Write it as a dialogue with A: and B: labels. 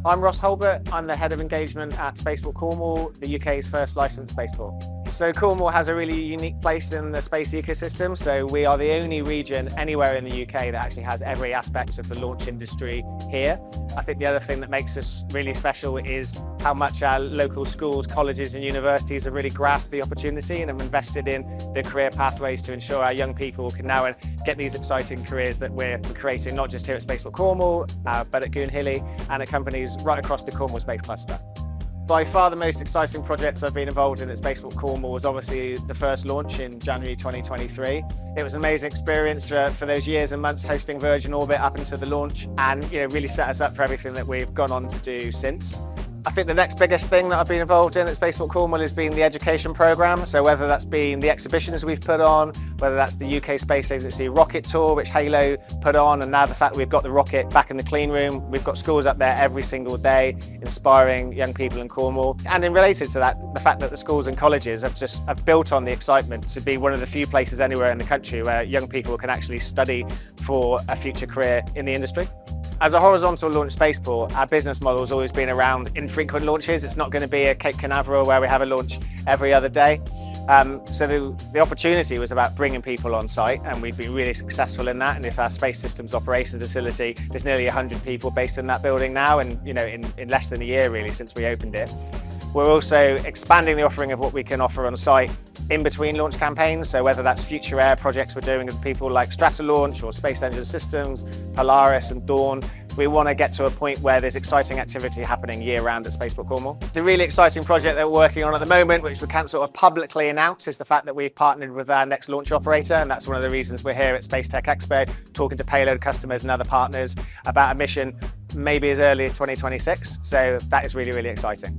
A: I'm Ross Hulbert. I'm the Head of Engagement at Spaceport Cornwall, the UK's first licensed spaceport. So Cornwall has a really unique place in the space ecosystem. So we are the only region anywhere in the UK that actually has every aspect of the launch industry here. I think the other thing that makes us really special is how much our local schools, colleges and universities have really grasped the opportunity and have invested in the career pathways to ensure our young people can now get these exciting careers that we're creating, not just here at Spaceport Cornwall, but at Goonhilly and at companies right across the Cornwall Space Cluster. By far the most exciting projects I've been involved in at Spaceport Cornwall was obviously the first launch in January 2023. It was an amazing experience for those years and months hosting Virgin Orbit up into the launch and really set us up for everything that we've gone on to do since. I think the next biggest thing that I've been involved in at Spaceport Cornwall has been the education programme. So whether that's been the exhibitions we've put on, whether that's the UK Space Agency rocket tour, which Halo put on, and now the fact that we've got the rocket back in the clean room, we've got schools up there every single day, inspiring young people in Cornwall. And in related to that, the fact that the schools and colleges have built on the excitement to be one of the few places anywhere in the country where young people can actually study for a future career in the industry. As a horizontal launch spaceport, our business model has always been around infrequent launches. It's not going to be a Cape Canaveral where we have a launch every other day. So the opportunity was about bringing people on site, and we've been really successful in that. And if our space systems operations facility, there's nearly 100 people based in that building now, and in less than a year really since we opened it. We're also expanding the offering of what we can offer on site in between launch campaigns. So whether that's future air projects we're doing with people like Stratolaunch or Space Engine Systems, Polaris and Dawn, we want to get to a point where there's exciting activity happening year-round at Spaceport Cornwall. The really exciting project that we're working on at the moment, which we can't sort of publicly announce, is the fact that we've partnered with our next launch operator, and that's one of the reasons we're here at Space Tech Expo, talking to payload customers and other partners about a mission maybe as early as 2026. So that is really, really exciting.